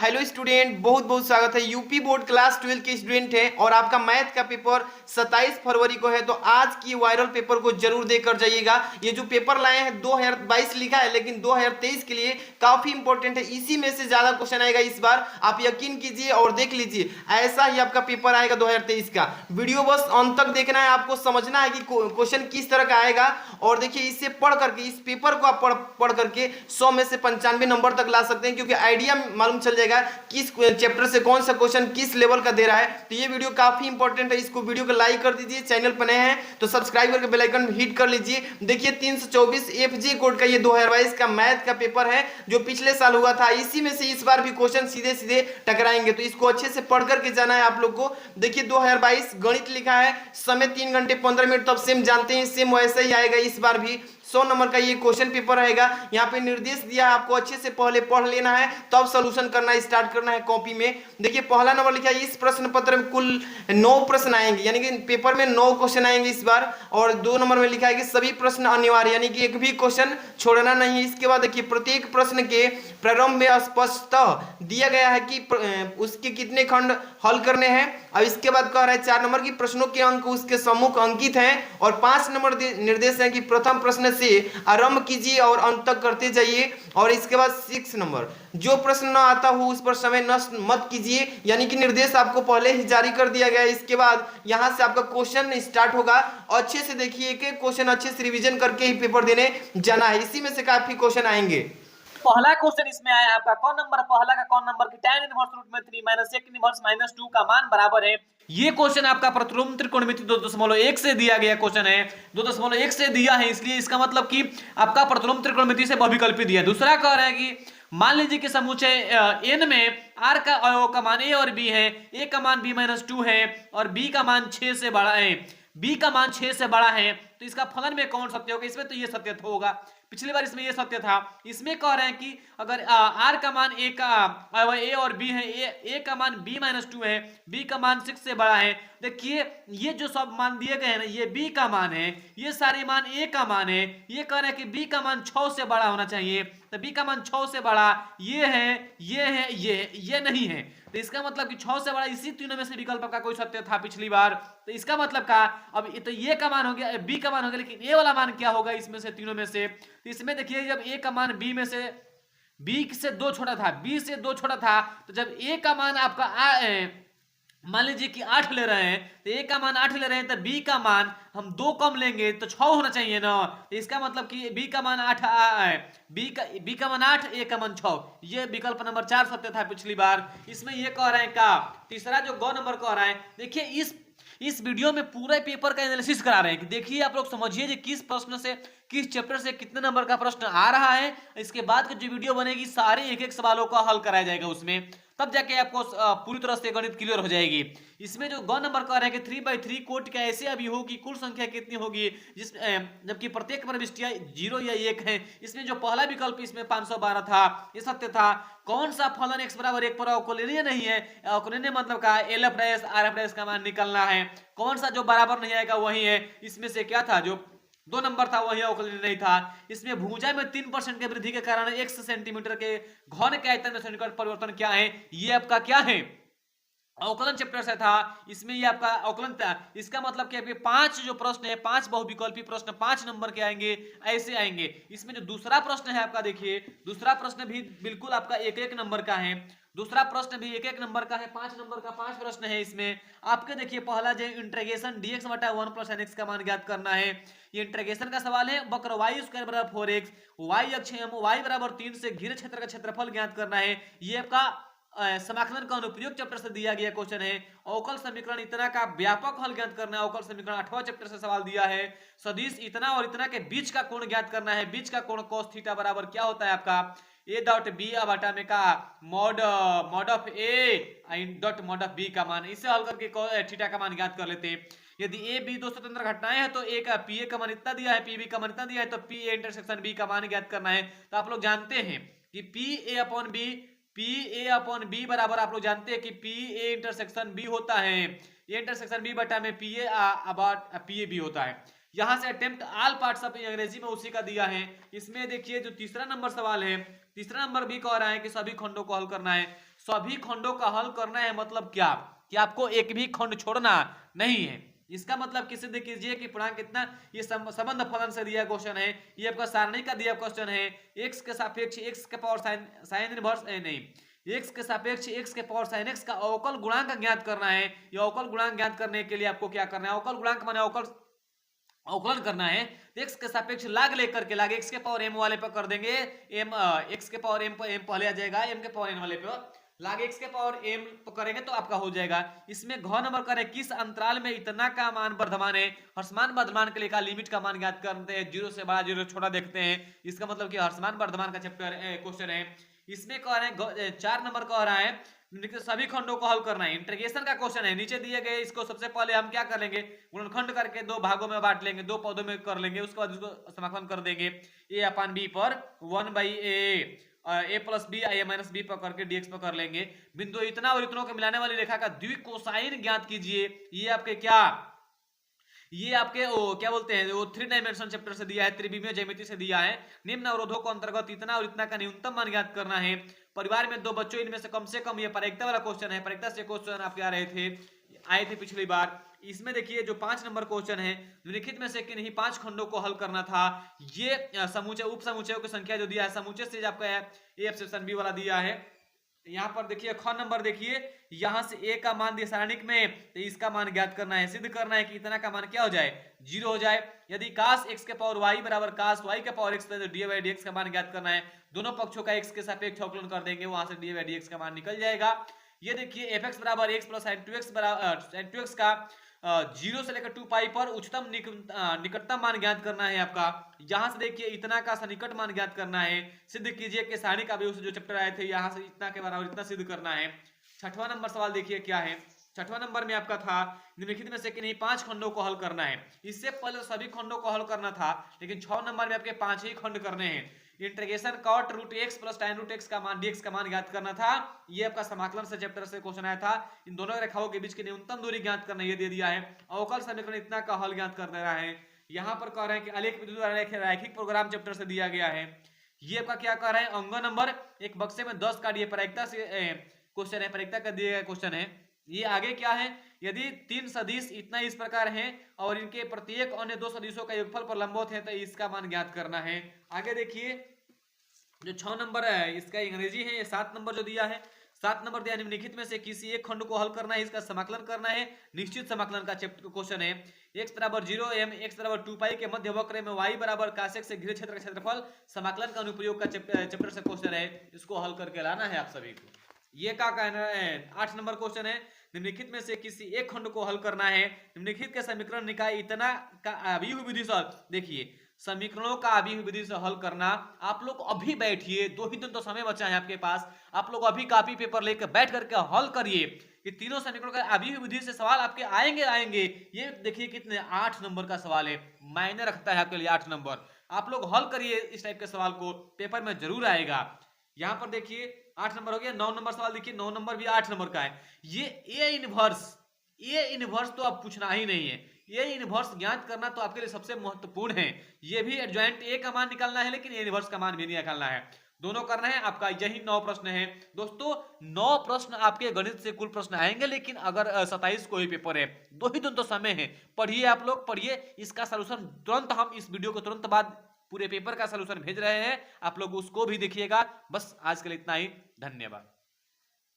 Hello student, बहुत बहुत स्वागत है। यूपी बोर्ड क्लास 12 के स्टूडेंट हैं और आपका मैथ का पेपर 27 फरवरी को है। तो आज की वायरल पेपर को जरूर देकर जाइएगा। ये जो पेपर लाए हैं 2022 लिखा है, लेकिन 2023 के लिए काफी इंपॉर्टेंट है। इसी में से ज्यादा क्वेश्चन आएगा इस बार, आप यकीन कीजिए और देख लीजिए। ऐसा ही आपका पेपर आएगा 2023 का। वीडियो बस अंत तक देखना है, आपको समझना है कि क्वेश्चन किस तरह का आएगा। और देखिए, इससे पढ़ करके, इस पेपर को आप पढ़ करके 100 में से 95 नंबर तक ला सकते हैं, क्योंकि आइडिया मालूम चल जाएगा किस चैप्टर से कौन सा क्वेश्चन किस लेवल का दे रहा है। तो ये वीडियो काफी इंपॉर्टेंट है, इसको वीडियो को लाइक कर दीजिए। चैनल पर नए हैं तो सब्सक्राइब करके बेल आइकन हिट कर लीजिए। देखिए 324 FG कोड का ये 2022 का मैथ का पेपर है, जो पिछले साल हुआ था। इसी में से इस बार भी क्वेश्चन सीधे सीधे टकराएंगे, तो इसको अच्छे से पढ़ करके जाना है आप लोग को। देखिए 2022 गणित लिखा है, समय 3 घंटे 15 मिनट। तो आप सेम जानते हैं, सेम वैसा ही आएगा इस बार भी। 100 नंबर का ये क्वेश्चन पेपर रहेगा। यहाँ पे निर्देश दिया है, आपको अच्छे से पहले पढ़ लेना है, तब तो सॉल्यूशन करना स्टार्ट करना है कॉपी में। देखिए पहला नंबर लिखा है, इस प्रश्न पत्र में कुल 9 प्रश्न आएंगे, यानी कि पेपर में 9 क्वेश्चन आएंगे इस बार। और 2 नंबर में लिखा है कि सभी प्रश्न अनिवार्य, यानी कि एक भी क्वेश्चन छोड़ना नहीं है। इसके बाद देखिए, प्रत्येक प्रश्न के प्रारंभ में स्पष्टतः दिया गया है कि उसके कितने खंड हल करने हैं। अब इसके बाद कह रहा है 4 नंबर की प्रश्नों के अंक उसके सम्मुख अंकित हैं। और 5 नंबर निर्देश है कि प्रथम प्रश्न से आरंभ कीजिए और अंत तक करते जाइए। और इसके बाद 6 नंबर, जो प्रश्न न आता हो उस पर समय नष्ट मत कीजिए, यानी कि निर्देश आपको पहले ही जारी कर दिया गया है। इसके बाद यहां से आपका क्वेश्चन स्टार्ट होगा। अच्छे से देखिए, एक एक क्वेश्चन अच्छे से रिवीजन करके ही पेपर देने जाना है। इसी में से काफी क्वेश्चन आएंगे। पहला क्वेश्चन इसमें आया आपका कौन नंबर, पहला का कौन नंबर की tan इनवर्स रूट में 3 माइनस sec इनवर्स माइनस 2 का मान बराबर है। ये क्वेश्चन आपका प्रतिलोम त्रिकोणमिति 2.1 से दिया गया क्वेश्चन है। 2.1 से दिया है, इसलिए इसका मतलब कि आपका प्रतिलोम त्रिकोणमिति से बहुविकल्पी दिया है। दूसरा कह रहा है कि मान लीजिए कि समुच्चय n में r का अवयव का मान a और b है, a का मान b माइनस 2 है और b का मान 6 से बड़ा है। b का मान 6 से बड़ा है, तो इसका फलन में कौन सत्य होगा? इसमें तो ये सत्य होगा, पिछली बार इसमें ये सत्य था। इसमें कह रहे हैं कि अगर r का मान a का a और b है, a का मान b माइनस 2 है, b का मान 6 से बड़ा है। देखिए ये जो सब मान दिए गए हैं ना, ये b का मान है, ये सारे मान a का मान है। ये कह रहे हैं कि b का मान 6 से बड़ा होना चाहिए, तो b का मान 6 से बड़ा ये है, ये है, ये नहीं है। तो इसका मतलब कि 6 से बड़ा इसी तीनों में से विकल्प का कोई सत्य था पिछली बार। तो इसका मतलब का अब तो ये का मान हो गया, b का मान हो गया, लेकिन a वाला मान क्या होगा इसमें से तीनों में से? तो इसमें देखिए, जब a का मान b में से b से 2 छोटा था, b से 2 छोटा था, तो जब a का मान आपका मान लीजिए कि 8 ले रहे हैं, तो a का मान 8 ले रहे हैं, तो b का मान हम 2 कम लेंगे तो 6 होना चाहिए ना। तो इसका मतलब कि b का मान 8 b का मान 8, a का मान 6। ये विकल्प नंबर 4 सत्य था पिछली बार। इसमें ये कह रहे हैं का तीसरा जो ग नंबर कह रहा है, देखिए इस वीडियो में पूरे पेपर का एनालिसिस करा रहे हैं कि देखिए आप लोग समझिए कि किस प्रश्न से, किस चैप्टर से कितने नंबर का प्रश्न आ रहा है। इसके बाद की जो वीडियो बनेगी, सारे एक एक सवालों का हल कराया जाएगा उसमें, तब जाके आपको पूरी तरह से गणित क्लियर हो जाएगी। इसमें जो ग नंबर कह रहे हैं कि 3/3 कोट का ऐसे अभी हो कि कुल संख्या कितनी होगी, जिस जबकि प्रत्येक प्रविष्टियां 0 या 1 है। इसमें जो पहला विकल्प इसमें 512 था, ये सत्य था। कौन सा फलन x बराबर 1 पर अवकलनीय नहीं है? अवकलनीय मतलब का LF डैश RF डैश का मान निकलना है। कौन सा जो बराबर नहीं आएगा वही है। इसमें से क्या था, जो 2 नंबर था वही अवकलनीय नहीं था। इसमें भुजा में 3% के वृद्धि के कारण x सेंटीमीटर के घन के आयतन में सन्निकट परिवर्तन क्या है? ये आपका क्या है, अवकलन चैप्टर से था। इसमें ये आपका अवकलन था। इसका मतलब कि आपके 5 जो प्रश्न है, 5 बहुविकल्पी प्रश्न 5 नंबर के आएंगे, ऐसे आएंगे। इसमें जो दूसरा प्रश्न है आपका, देखिए दूसरा प्रश्न भी बिल्कुल आपका 1-1 नंबर का है। दूसरा प्रश्न भी 1-1 नंबर का है, 5 नंबर का 5 प्रश्न है। इसमें आपके देखिए पहला जो इंटीग्रेशन dx बटा 1 + nx का मान ज्ञात करना है। ये इंटीग्रेशन का सवाल है। वक्र y² बराबर 4x, y अक्ष y बराबर 3 से घिरे क्षेत्र का क्षेत्रफल ज्ञात करना है। ये आपका समाकलन का अनुप्रयोग चैप्टर से दिया गया क्वेश्चन है। अवकल समीकरण इतना का व्यापक हल ज्ञात करना है। अवकल समीकरण 8वां चैप्टर से सवाल दिया है। सदिश इतना और इतना के बीच का कोण ज्ञात करना है। बीच का कोण cos थीटा बराबर क्या होता है आपका a डॉट b बटा में का mod of a dot mod of b का मान। इसे हल करके थीटा का मान ज्ञात कर लेते हैं। यदि a b दो स्वतंत्र घटनाएं हैं तो a का pa का मान इतना दिया है, pb का मान इतना दिया है, तो pa इंटरसेक्शन b का मान ज्ञात करना है। तो आप लोग जानते हैं कि pa अपॉन b बराबर, आप लोग जानते हैं कि pa इंटरसेक्शन b होता है। ये इंटरसेक्शन b बटा में pa b होता है। यहां से अटेम्प्ट ऑल पार्ट्स ऑफ अंग्रेजी में उसी का दिया है। इसमें देखिए जो तीसरा नंबर सवाल है, तीसरा नंबर भी कह रहा है कि सभी खंडों को हल करना है। सभी खंडों का हल करना है मतलब क्या कि आपको एक भी खंड छोड़ना नहीं है। इसका मतलब कि सिद्ध कीजिए कि पूर्णांक कितना, ये संबंध फलन से दिया क्वेश्चन है, ये आपका सारणी का दिया क्वेश्चन है, x के सापेक्ष x के पावर साइन इनवर्स नहीं, x के सापेक्ष x के पावर sin x का अवकल गुणांक ज्ञात करना है। ये अवकल गुणांक ज्ञात करने के लिए आपको क्या करना है, अवकल गुणांक माने अवकलन करना है। तो x के सापेक्ष लाग लेकर के लाग x के पावर m वाले पर कर देंगे, m x के पावर m पहले आ जाएगा, m के पावर n वाले पर लाग x के पावर m करेंगे तो आपका हो जाएगा। इसमें घ नंबर करें किस अंतराल में इतना का मान वर्धमान है, हर्षमान वर्धमान के लिए का लिमिट का मान ज्ञात करते हैं, 0 से बड़ा 0 छोटा देखते हैं। इसका मतलब कि हर्षमान वर्धमान का चैप्टर क्वेश्चन है। इसमें कह रहे हैं 4 नंबर कह रहा है सभी खंडों को हल करना है, इंटीग्रेशन का क्वेश्चन है। नीचे दिए गए इसको सबसे पहले हम क्या कर लेंगे, गुणनखंड करके दो भागों में बांट लेंगे, दो पदों में कर लेंगे, उसके बाद उसको समाकलन कर देंगे a अपन b पर 1/a plus B I minus B पर करके dx पर कर लेंगे। बिंदु इतना और इतनों को मिलाने वाली रेखा का द्विकोसाइन ज्ञात कीजिए। ये आपके क्या, ये आपके क्या बोलते हैं, वो 3 डायमेंशन चैप्टर से दिया है, त्रिविमीय ज्यामिति से दिया है। निम्न अवरोधों को अंतर्गत इतना और इतना का न्यूनतम मान ज्ञात करना है। परिवार में 2 बच्चों, इनमें से कम, ये प्रायिकता वाला क्वेश्चन है। प्रायिकता से क्वेश्चन आपके आए थे पिछली बार। इसमें देखिए जो 5 नंबर क्वेश्चन है, निम्नलिखित में से किन्हीं 5 खंडों को हल करना था। ये समुच्चय उप समुच्चयों की संख्या जो दिया है, समुच्चय से आपका ए ऑप्शन बी वाला दिया है। यहाँ पर देखिए ख नंबर, देखिए यहां से a का मान दिया सारणिक में, तो इसका मान ज्ञात करना है, सिद्ध करना है कि इतना का मान क्या हो जाए, 0 हो जाए। यदि cos x के पावर y बराबर cos y के पावर x, तो dy/dx का मान ज्ञात करना है। दोनों पक्षों का x के सापेक्ष अवकलन कर देंगे, वहां से dy/dx का मान निकल जाएगा। ये देखिए fx बराबर x प्लस sin 2x बराबर sin 2x का 0 से लेकर 2 पाई पर उच्चतम निकटतम मान ज्ञात करना है आपका। यहां से देखिए इतना का सन्निकट मान ज्ञात करना है। सिद्ध कीजिए कि सारणी का भी जो चैप्टर आए थे, यहां से इतना के बराबर इतना सिद्ध करना है। 6वां नंबर सवाल देखिए क्या है। 6वां नंबर में आपका था निम्नलिखित में से किन्हीं 5 खंडों को हल करना है। इससे पहले सभी खंडों को हल करना था, लेकिन 6 नंबर में आपके 5 ही खंड करने हैं। Integration cot root x plus tan root x का मान dx का मान ज्ञात करना था। ये आपका समाकलन से चैप्टर से क्वेश्चन आया था। इन दोनों रेखाओं के बीच की न्यूनतम दूरी ज्ञात करना, ये दे दिया है। अवकल समीकरण इतना का हल ज्ञात कर दे रहा है। यहाँ पर कह रहे हैं कि आलेख विद्युत रैखिक प्रोग्राम चैप्टर से दिया गया है। ये आपका क्या कर रहे हैं, अंग नंबर एक बक्से में 10 काटिए, प्रायिकता से क्वेश्चन है, प्रायिकता का दिया गया क्वेश्चन है। ये आगे क्या है, यदि 3 सदिश इतना इस प्रकार हैं और इनके प्रत्येक अन्य 2 सदिशों का योगफल पर लंबवत है, तो इसका मान ज्ञात करना है। आगे देखिए जो 6 नंबर है इसका अंग्रेजी है। ये 7 नंबर जो दिया है, 7 नंबर दिया निम्नलिखित में से किसी एक खंड को हल करना है, इसका समाकलन करना है। निश्चित समाकलन का चैप्टर क्वेश्चन है। x बराबर 0 m x बराबर 2 पाई के मध्य वक्र में y बराबर cos x से घिरे क्षेत्र का क्षेत्रफल, समाकलन का अनुप्रयोग का चैप्टर से क्वेश्चन है। इसको हल करके लाना है आप सभी को। ये क्या कहना है, 8 नंबर क्वेश्चन है। निम्नलिखित में से किसी एक खंड को हल करना है। निम्नलिखित के समीकरण निकाय इतना का अभिव्यक्ति विधि से, देखिए समीकरणों का अभिव्यक्ति विधि से हल करना। आप लोग अभी बैठिए, 2 ही दिन तो समय बचा है आपके पास, आप लोग अभी कॉपी पेपर लेकर बैठ करके हल करिए। कि तीनों समीकरणों का अभिव्यक्ति विधि से सवाल आपके आएंगे। ये देखिए कितने 8 नंबर का सवाल है, मायने रखता है आपके लिए 8 नंबर। आप लोग हल करिए इस टाइप के सवाल को, पेपर में जरूर आएगा। यहाँ पर देखिए 8 नंबर हो गया। 9 नंबर सवाल देखिए, 9 नंबर भी 8 नंबर का है। ये ए इनवर्स तो अब पूछना ही नहीं है। ये इनवर्स ज्ञात करना तो आपके लिए सबसे महत्वपूर्ण है। ये भी एडजॉइंट ए का मान निकालना है, लेकिन ए इनवर्स का मान भी निकालना है। दोनों करना है आपका। यही 9 प्रश्न है दोस्तों। 9 प्रश्न आपके गणित से कुल प्रश्न आएंगे, लेकिन अगर 27 को ही पेपर है, 2 ही दिन तो समय है। पढ़िए, आप लोग पढ़िए। इसका सलूशन तुरंत हम इस वीडियो को तुरंत बाद पूरे पेपर का सलूशन भेज रहे हैं, आप लोग उसको भी देखिएगा। बस आज के लिए इतना ही, धन्यवाद।